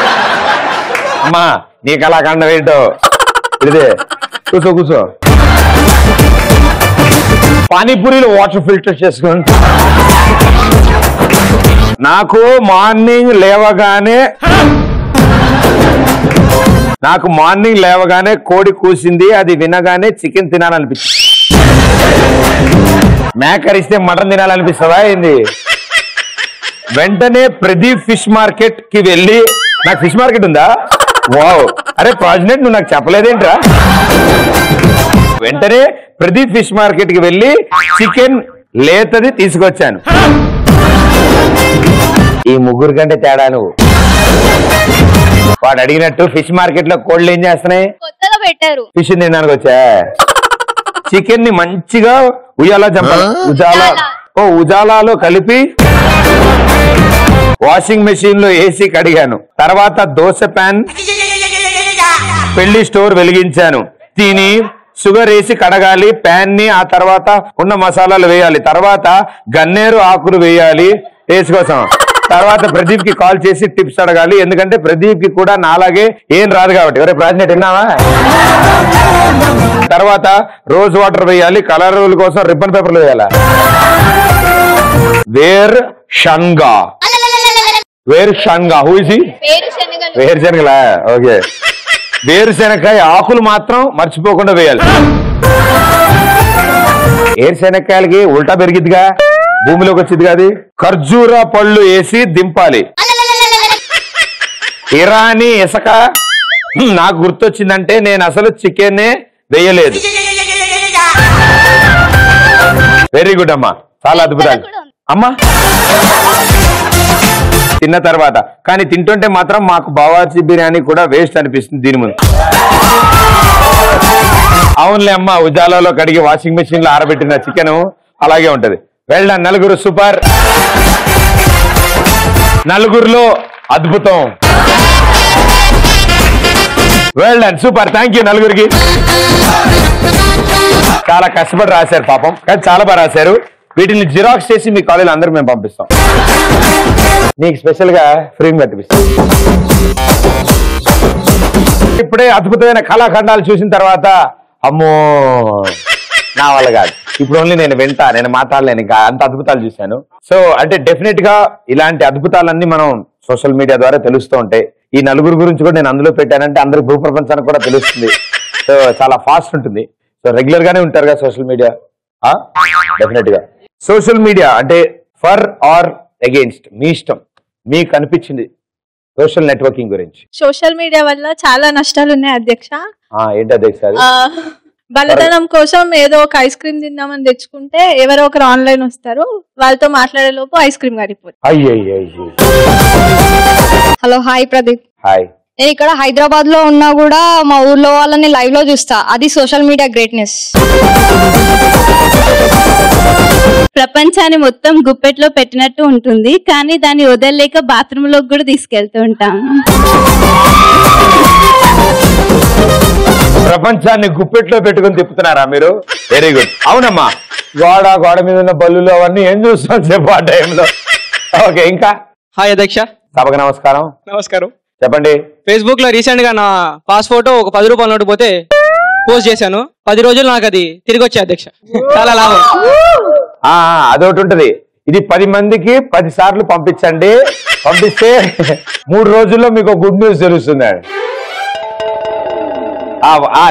అమ్మా నీ కళాఖండం ఏంటో ఇదే. కూర్చో. పానీపూరీలో వాటర్ ఫిల్టర్ చేసుకుని నాకు మార్నింగ్ లేవగానే కోడి కూసింది. అది వినగానే చికెన్ తినాలనిపిస్తుంది. మేకరిస్తే మటన్ తినాలనిపిస్తుందా ఏంది? వెంటనే ప్రదీప్ ఫిష్ మార్కెట్ కి వెళ్ళి, నాకు ఫిష్ మార్కెట్ ఉందా? వావ్. అరే ప్రాజినెట్ నువ్వు నాకు చెప్పలేదేంట్రా? వెంటనే ప్రదీప్ ఫిష్ మార్కెట్ కి వెళ్ళి చికెన్ లేతది తీసుకొచ్చాను. ఈ ముగ్గురు కంటే తేడా నువ్వు. వాడు అడిగినట్టు ఫిష్ మార్కెట్ లో కోళ్ళు ఏం చేస్తున్నాయి? కొత్తగా పెట్టారు. ఫిష్ తినడానికి వచ్చా. చికెన్ ని మంచిగా ఉజాలాలో కలిపి వాషింగ్ మెషిన్ లో వేసి కడిగాను. తర్వాత దోశ ప్యాన్ పెళ్లి స్టోర్ వెలిగించాను. తిని షుగర్ వేసి కడగాలి ప్యాన్ ని. ఆ తర్వాత ఉన్న మసాలాలు వేయాలి. తర్వాత గన్నేరు ఆకులు వేయాలి టేస్ట్ కోసం. తర్వాత ప్రదీప్ కి కాల్ చేసి టిప్స్ అడగాలి. ఎందుకంటే ప్రదీప్ కి కూడా నాలాగే ఏం రాదు కాబట్టి. ఎవరే ప్రాజెక్ట్ విన్నావా? తర్వాత రోజ్ వాటర్ వేయాలి. కలర్ కోసం రిబ్బన్ పేపర్లు వేయాలి. వేరుశనగ వేరుశనగలా? ఓకే. వేరుశనగకాయ ఆకులు మాత్రం మర్చిపోకుండా వేయాలి. వేరుశనగకాయలకి ఉల్టా పెరిగిద్దిగా, భూమిలోకి వచ్చింది కాదు. ఖర్జూర పళ్ళు వేసి దింపాలి. ఇరానీ ఇసుక నాకు గుర్తొచ్చిందంటే నేను అసలు చికెన్ వేయలేదు. వెరీ గుడ్ అమ్మా, చాలా అద్భుతాలు అమ్మా. తిన్న తర్వాత కానీ తింటుంటే మాత్రం మాకు బావార్చి బిర్యానీ కూడా వేస్ట్ అనిపిస్తుంది దీని ముందు. అవునులే అమ్మ, ఉజాలలో కడిగి వాషింగ్ మెషిన్ లో ఆరబెట్టిన చికెన్ అలాగే ఉంటది. వెళ్ళ నలుగురు సూపర్, నలుగురిలో అద్భుతం. Well done, super, thank you నలుగురికి. చాలా కష్టపడి రాశారు పాపం, కానీ చాలా బాగా రాశారు. వీటిని జిరాక్స్ చేసి మీ కాలేజీలో అందరికి మేము పంపిస్తాం. నీకు స్పెషల్ గా ఫ్రేమ్ కట్టిపిస్తాం. ఇప్పుడే అద్భుతమైన కళాఖండాలు చూసిన తర్వాత అమ్మో నా వల్ల కాదు, ఇప్పుడు ఓన్లీ నేను వింటా, నేను మాట్లాడలేను, ఇంకా అంత అద్భుతాలు చూశాను. సో అంటే డెఫినెట్ గా ఇలాంటి అద్భుతాలన్నీ మనం సోషల్ మీడియా ద్వారా తెలుస్తూ ఉంటాయి. ఈ నలుగురు గురించి కూడా నేను అందులో పెట్టానంటే అందరి భూ ప్రపంచానికి కూడా తెలుస్తుంది. సో చాలా ఫాస్ట్ ఉంటుంది. సో రెగ్యులర్ గానే ఉంటారు కదా సోషల్ మీడియా. డెఫినెట్ గా సోషల్ మీడియా అంటే ఫర్ ఆర్ అగెయిన్స్ట్ మీ ఇష్టం. మీకు అనిపించింది సోషల్ నెట్వర్కింగ్ గురించి? సోషల్ మీడియా వల్ల చాలా నష్టాలు ఉన్నాయి అధ్యక్ష. ఏంటి అధ్యక్ష? బలదనం కోసం ఏదో ఒక ఐస్ క్రీమ్ తిందామని తెచ్చుకుంటే ఎవరో ఒకరు ఆన్లైన్ వస్తారు, వాళ్ళతో మాట్లాడే లోపు ఐస్ క్రీమ్ గారిపోతుంది. Hello, hi Pradeep. హాయ్. నేను ఇక్కడ హైదరాబాద్ లో ఉన్నా కూడా మా ఊర్లో వాళ్ళని లైవ్ లో చూస్తా. అది సోషల్ మీడియా గ్రేట్నెస్. ప్రపంచాన్ని మొత్తం గుప్పెట్లో పెట్టినట్టు ఉంటుంది, కానీ దాన్ని వదలలేక బాత్రూమ్ లోకి కూడా తీసుకెళ్తూ ఉంటాం. ప్రపంచాన్ని గుప్పెట్లో పెట్టుకుని తిప్పుతున్నారా మీరు? Very good. అవునమ్మా, గోడ మీద ఉన్న బల్లులు అవన్నీ ఏం చూస్తాం చెప్పు ఆ టైంలో. ఓకే, ఇంకా? హాయ్ అధ్యక్ష. సభకు నమస్కారం. నమస్కారం. చెప్పండి. ఫేస్బుక్ లో రీసెంట్ గా నా పాస్ ఫోటో ఒక 10 రూపాయల నోటు పోతే పోస్ట్ చేశాను. 10 రోజులు నాకు అది తిరిగి వచ్చాయి అధ్యక్ష. చాలా లాభం. అదొకటి ఉంటది. ఇది 10 మందికి 10 సార్లు పంపించండి. పంపిస్తే 3 రోజుల్లో మీకు గుడ్ న్యూస్ తెలుస్తుంది.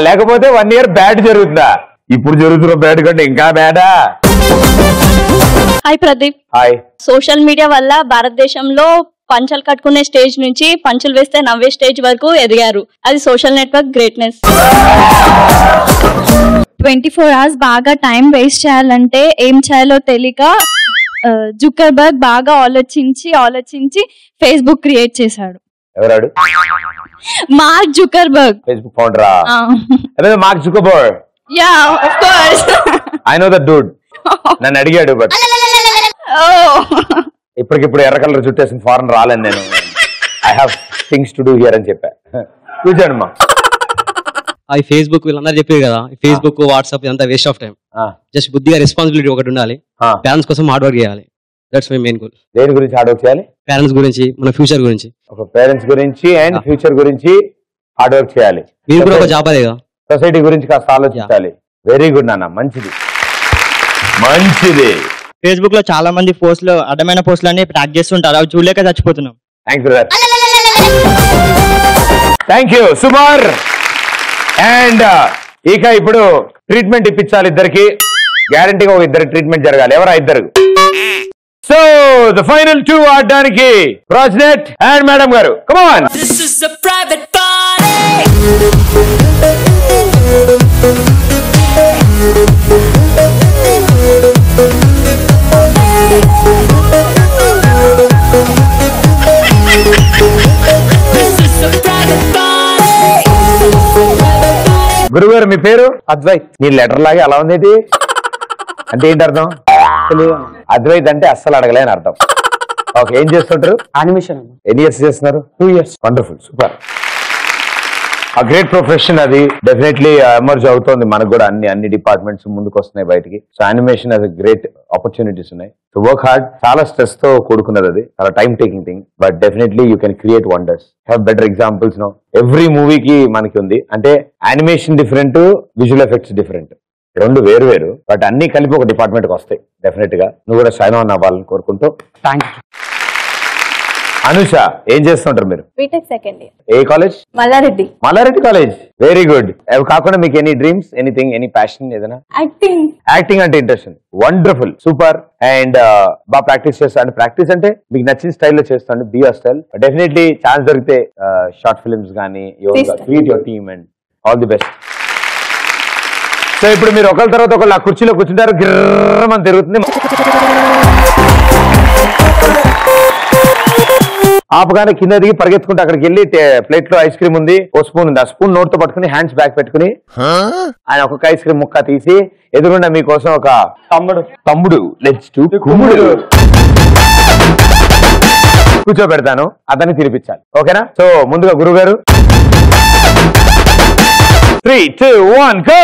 లేకపోతే 1 year బ్యాడ్ జరుగుతుందా? ఇప్పుడు జరుగుతున్న బ్యాడ్ కంటే ఇంకా బ్యాడా? Hi Pradeep. Hi. Social media వల్ల భారతదేశంలో పంచలు కట్టుకునే స్టేజ్ నుంచి పంచులు వేస్తే నవ్వే స్టేజ్ వరకు ఎదిగారు. అది సోషల్ నెట్వర్క్ గ్రేట్నెస్. 24 hours బాగా టైం వేస్ట్ చేయాలంటే ఏం చేయాలో తెలియక జుకర్బర్గ్ బాగా ఆలోచించి ఫేస్బుక్ క్రియేట్ చేశాడు. ఎవరాడు? Mark Zuckerberg. ఫేస్బుక్ ఫౌండరా? Mark Zuckerberg. Yeah, of course. I know that dude. నన్ను అడిగాడు, బట్ ఇప్పటికిప్పుడు ఎర్ర కలర్ చుట్టేసిన ఫారెన్ రాలేను నేను. I have things to do here అని చెప్పా. కూర్చోండి మా. ఈ ఫేస్బుక్ వీళ్ళందరూ చెప్పారు కదా, ఫేస్బుక్ వాట్సాప్ ఇదంతా వేస్ట్ ఆఫ్ టైం. జస్ట్ బుద్ధిగా రెస్పాన్సిబిలిటీ ఒకటి ఉండాలి. పేరెంట్స్ కోసం హార్డ్ వర్క్ చేయాలి. That's my main goal. దేని గురించి హార్డ్ వర్క్ చేయాలి? పేరెంట్స్ గురించి, మన ఫ్యూచర్ గురించి. ఒక పేరెంట్స్ గురించి అండ్ ఫ్యూచర్ గురించి హార్డ్ వర్క్ చేయాలి. మీరు కూడా ఒక జాబ్ అదేగా. సొసైటీ గురించి కాస్త ఆలోచించాలి. వెరీ గుడ్ నాన్న, మంచిది మంచిది. ఫేస్బుక్ లో చాలా మంది పోస్టులు, అడ్డమైన పోస్టులు అన్ని ట్రాక్ చేస్తుంటారు, అవి చూడలేక చచ్చిపోతున్నాం. Thank you Sumar. అండ్ ఇక ఇప్పుడు ట్రీట్మెంట్ ఇప్పించాలి ఇద్దరికి. గ్యారంటీగా ఒక ఇద్దరు ట్రీట్మెంట్ జరగాలి. ఎవరా ఇద్దరు? సో ద ఫైనల్ 2 ఆడడానికి రాజ్నెట్ అండ్ మేడం గారు. Come on. This is a private party. గురుగారు మీ పేరు? అద్వైత్. నీ లెటర్ లాగే అలా ఉంది అంటే ఏంటి అర్థం? అద్వైత్ అంటే అస్సలు అడగలే అని అర్థం. ఓకే, ఏం చేస్తుంటారు? యానిమేషన్. ఎన్ని ఇయర్స్ చేస్తున్నారు? 2 years. Wonderful, super. ఆ గ్రేట్ ప్రొఫెషన్ అది. డెఫినెట్లీ ఎమర్జ్ అవుతోంది మనకు కూడా. అన్ని డిపార్ట్మెంట్స్ ముందుకు వస్తున్నాయి బయటికి. సో యానిమేషన్ అది గ్రేట్ ఆపర్చునిటీస్ ఉన్నాయి. So work hard. చాలా స్ట్రెస్ తో కూడుకున్నది అది. చాలా time taking thing, but definitely you can create wonders. Have better examples no. Every మూవీకి మనకి ఉంది. అంటే animation different, visual effects different, రెండు వేరు. బట్ అన్ని కలిపి ఒక డిపార్ట్మెంట్ కి వస్తాయి. డెఫినెట్ గా నువ్వు కూడా షైన్ ఆన్ అవ్వాలని కోరుకుంటూ. Thank you. అనుష, ఏం చేస్తుంటారు మీరు? BTech second year. ఏ college? Mallareddy. Mallareddy college. Very good. అవి కాకుండా మీకు any dreams, anything, any passion ఏదైనా? యాక్టింగ్ అంటే ఇంట్రెస్ట్. Wonderful, super. అండ్ బాగా ప్రాక్టీస్ చేస్తాను. ప్రాక్టీస్ అంటే మీకు నచ్చిన స్టైల్లో చేస్తాను. Be your style. Definitely chance దొరికితే షార్ట్ ఫిల్మ్స్ కానీ create your team and all the best. So ఇప్పుడు మీరు ఒకరి తర్వాత ఒకళ్ళు ఆ కుర్చీలో కూర్చుంటారు. గిర్రమని తిరుగుతుంది. ఆపగానే కింద దిగి పరిగెత్తుకుంటే అక్కడికి వెళ్ళి ప్లేట్ లో ఐస్ క్రీమ్ ఉంది, ఓ స్పూన్ ఉంది. ఆ స్పూన్ నోట్ తో పట్టుకుని హ్యాండ్స్ బ్యాక్ పెట్టుకుని ఆయన ఒక్కొక్క ఐస్ క్రీమ్ ముక్క తీసి ఎదురుండా మీకోసం ఒక తమ్ముడు కూర్చోబెడతాను. అతన్ని తినిపించాలి. ఓకేనా? సో ముందుగా గురుగారు 3, 2, 1, go!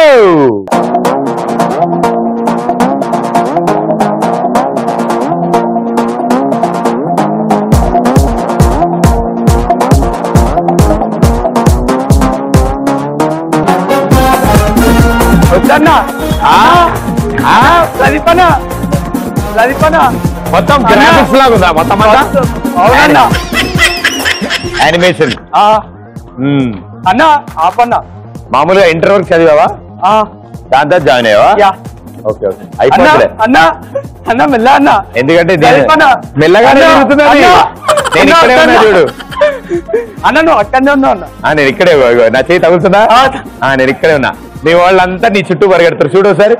వచ్చన్నా చదిపనా మొత్తం గ్రాఫిక్స్ లాగా ఉందా మొత్తం అవునన్నా యానిమేషన్. అన్నా ఆపన్నా మామూలుగా ఇంటర్ వరకు చదివావా? దాంతో జాయిన్ అయ్యావా? ఓకే ఓకే అయిపోతుంది అన్నా మెల్ల అన్నా ఎందుకంటే మెల్లగానే జరుగుతున్నది. నేను ఇక్కడే ఉన్నా చూడు అన్న నువ్వు అక్కడనే ఉన్నావు అన్న. నేను ఇక్కడే నా చేయి తగులుతుందా? నేను ఇక్కడే ఉన్నా. మీ వాళ్ళంతా నీ చుట్టూ పరిగెడతారు చూడు ఒకసారి.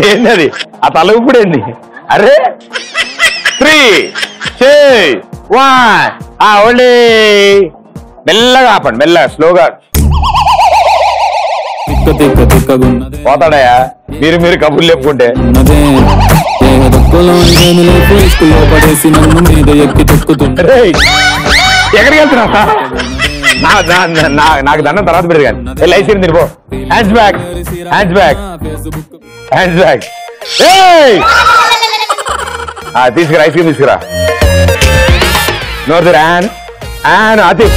ఏంది అది ఆ తల ఇప్పుడు ఏంది? అరే 3, 2, 1 ఓన్లీ మెల్లగా ఆపండి మెల్లగా స్లోగా. పోతాడయా మీరు కబుర్లు చెప్పుకుంటే. ఎక్కడికి వెళ్తున్నా? నాకు దండం తర్వాత పెడదు కానీ లైసెన్స్ తినిపో. Hands back hands back hands back. తీసుకురా ఐస్ క్రీమ్ తీసుకురా. నోరు అతి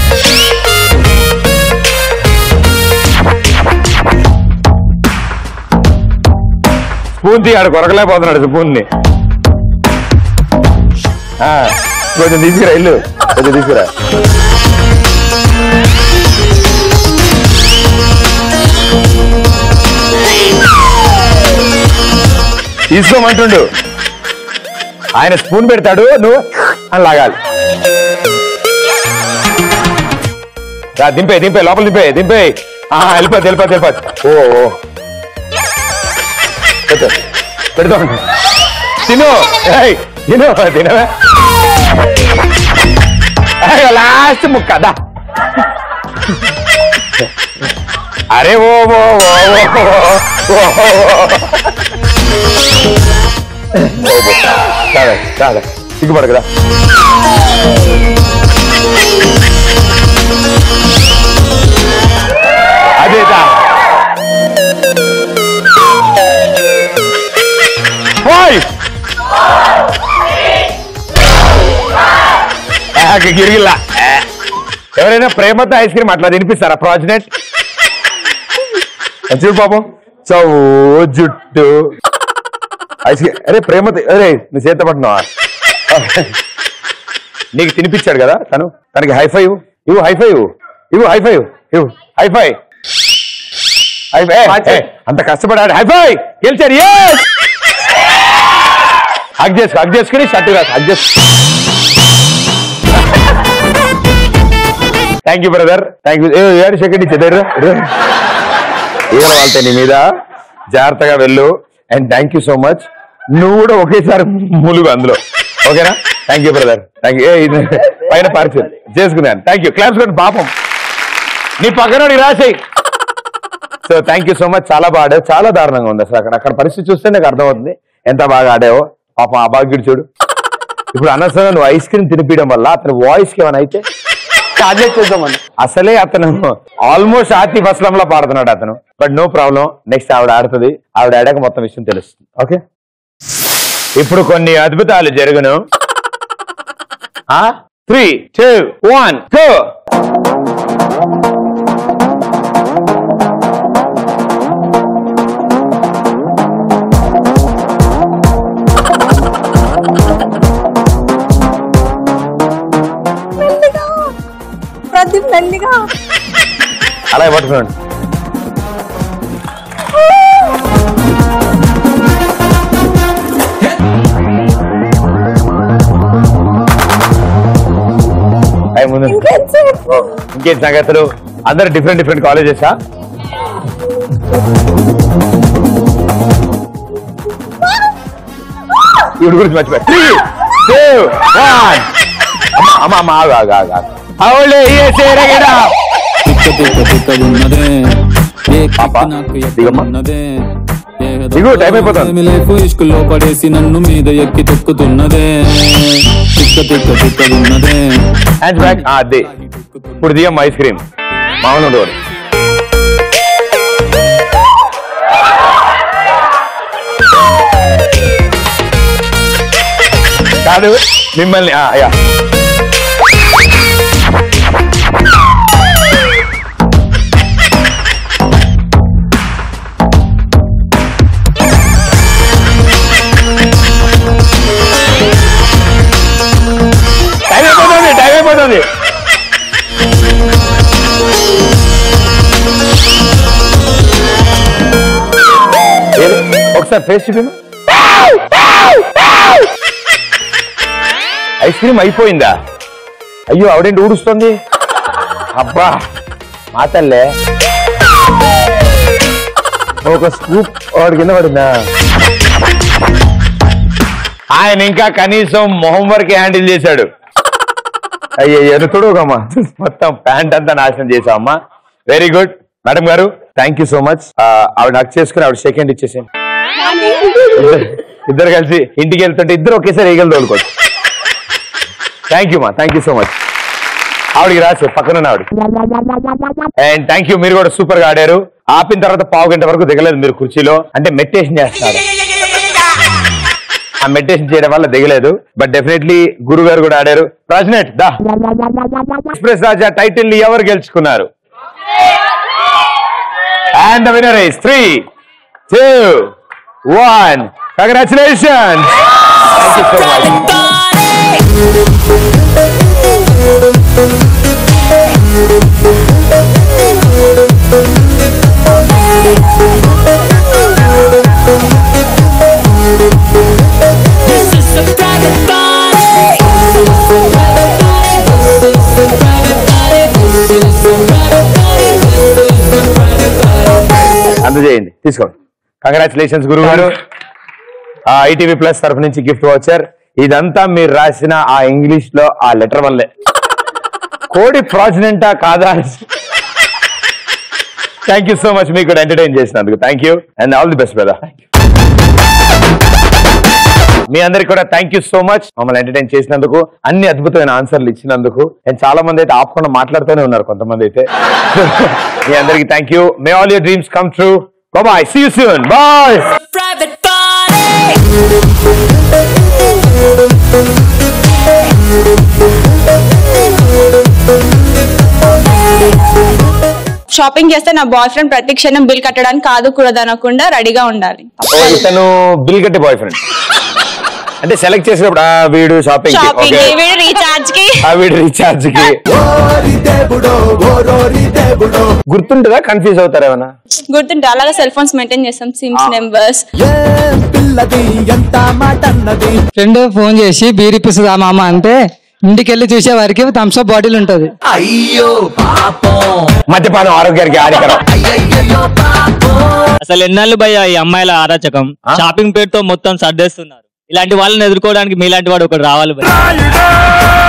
స్పూన్ తీయాడు కొరకలేకపోతున్నాడు స్పూన్ని. కొంచెం తీసుకురా ఇల్లు కొంచెం తీసుకురా. తీసుకోమంటుండు ఆయన స్పూన్ పెడతాడు నువ్వు అని లాగాలి. దింపే లోపల దింపే వెళ్ళిపోద్ది. ఓ పెడతా తిను తినవే లాస్ట్ ముక్కదా. అరే ఓ చాలా సిగ్గుపడు కదా. అదేదా గిరిగిల్లా. ఎవరైనా ప్రేమతో ఐస్ క్రీమ్ అట్లా తినిపిస్తారా? ప్రాజెక్ట్ చూడు పాపం చవు జుట్టు ఐస్ క్రీమ్. అరే ప్రేమతో అరే నీ చేత పట్టినావా? నీకు తినిపించాడు కదా తనకి హైఫై ఇవ్వు హైఫై అంత కష్టపడాడు. హైఫై గెలిచాడు. హగ్ చేసుకుని షర్ట్ కాదు హగ్ చేసు. Thank you brother thank you. ఏడు సెకండ్ ఇచ్చేదారు వాళ్ళతో నీ మీద జాగ్రత్తగా వెళ్ళు. And thank you so much. నువ్వు కూడా ఒకేసారి ములుగు అందులో ఓకేనా? Thank you brother thank you. పైన పార్సల్ చేసుకున్నాను. Thank you. క్లాప్స్ కొట్టి పాపం నీ పక్కనోడికి రాసేయి. So thank you so much. చాలా బాగా ఆడావు. చాలా దారుణంగా ఉంది అసలు అక్కడ పరిస్థితి చూస్తే నాకు అర్థమవుతుంది ఎంత బాగా ఆడావో. పాపం ఆ భాగ్యుడు చూడు ఇప్పుడు అనవసరంగా నువ్వు ఐస్ క్రీమ్ తినిపించడం వల్ల అతని వాయిస్ కి ఏమైనా అయితే చేద్దామని అసలే అతను ఆల్మోస్ట్ ఆర్తి ఫస్లంలో పాడుతున్నాడు అతను. బట్ నో ప్రాబ్లం నెక్స్ట్ ఆవిడ ఆడుతుంది. ఆవిడ ఆడాక మొత్తం విషయం తెలుస్తుంది. ఓకే ఇప్పుడు కొన్ని అద్భుతాలు జరుగును. 3, 2, 1 go. ప్రదీప్ మెల్లిగా అలా పట్టుకోండి. ముందు ఇంకేం సంగతులు? అందరు డిఫరెంట్ కాలేజెసా? ఇవి గురించి మర్చిపోయి 3, 2, 1 అమ్మ టైం అయిపోతుంది. ఇష్కులో పడేసి నన్ను మీద ఎక్కి తొక్కుతున్నదే. ఇప్పుడు దిగమ్మ ఐస్ క్రీమ్ మామూలు కాదు మిమ్మల్ని యా టైం అయిపోతుంది ఒకసారి ఫేస్ చూపి ఐస్ క్రీమ్ అయిపోయిందా అయ్యో ఆవిడేంటి ఊడుస్తుంది అబ్బా మా తల్లే ఒక స్కూప్ వాడి కింద పడిందా ఆయన ఇంకా కనీసం మొహం వరకే హ్యాండిల్ చేశాడు అయ్యో ఎరుతుడుగమ్మా మొత్తం ప్యాంట్ అంతా నాశనం చేసావమ్మా వెరీ గుడ్ మేడం గారు థ్యాంక్ యూ సో మచ్ ఆవిడ హక్ చేసుకుని ఆవిడ సెకండ్ ఇచ్చేసాను ఇద్దరు కలిసి ఇంటికి వెళ్తుంటే ఇద్దరు ఒకేసారి ఈగలు తోలుకోవచ్చు థ్యాంక్ యూ మా థ్యాంక్ యూ సో మచ్ ఆవిడికి రాసే పక్కన ఆవిడ అండ్ థ్యాంక్ యూ మీరు కూడా సూపర్ గా ఆడారు ఆపిన తర్వాత పావు గంట వరకు దిగలేదు మీరు కుర్చీలో అంటే మెడిటేషన్ చేస్తున్నారు ఆ మెడిటేషన్ చేయడం వల్ల దిగలేదు బట్ డెఫినెట్లీ గురువు గారు కూడా ఆడారు రాజ్నెట్ దా ఎక్స్ప్రెస్ రాజా టైటిల్ ని ఎవరు గెలుచుకున్నారు and the winner is 3, 2, 1 congratulations thank you so much అందజేయండి తీసుకోండి కంగ్రాచులేషన్స్ గురువు గారు ITV ప్లస్ తరఫు నుంచి గిఫ్ట్ వచ్చార్ ఇదంతా మీరు రాసిన ఆ ఇంగ్లీష్ లో ఆ లెటర్ వల్లే కోడి ప్రాజినెంటా కాదా థ్యాంక్ యూ సో మచ్ మీకు ఎంటర్టైన్ చేసినందుకు thank you and all the best brother మీ అందరికి కూడా థ్యాంక్ యూ సో మచ్ మమ్మల్ని ఎంటర్టైన్ చేసినందుకు అన్ని అద్భుతమైన ఆన్సర్లు ఇచ్చినందుకు అండ్ చాలా మంది అయితే ఆపకుండా మాట్లాడుతూనే ఉన్నారు కొంతమంది అయితే మీ అందరికి thank you may all your dreams come true bye see you soon bye shopping చేస్తే నా బాయ్ ఫ్రెండ్ ప్రతి క్షణం బిల్ కట్టడానికి కాదు కూడదనకుండా రెడీగా ఉండాలి ఇతను బిల్ కట్టే బాయ్ ఫ్రెండ్ అంటే సెలెక్ట్ చేసినప్పుడు వీడు షాపింగ్ వీడు రీఛార్జ్ కి వీడు రీఛార్జ్ కి గుర్తుంటుందా కన్ఫ్యూజ్ అవుతారు ఏమన్నా గుర్తుంటే అలాగే సెల్ ఫోన్స్ మెయింటైన్ చేస్తాం సిమ్స్ నెంబర్స్ ఫ్రెండ్ ఫోన్ చేసి బీర్ ఇప్పిస్తుందా మామ అంటే ఇంటికి వెళ్ళి చూసే వారికి థమ్స్ అప్ బాటిల్ ఉంటది అయ్యో మద్యపానం ఆరోగ్యానికి హానికరం అసలు ఎన్నాళ్ళు భయ్యా ఈ అమ్మాయిల అరాచకం షాపింగ్ పేరుతో మొత్తం సర్దేస్తున్నారు ఇలాంటి వాళ్ళని ఎదుర్కోవడానికి మీలాంటి వాడు ఒకటి రావాలి భయ్యా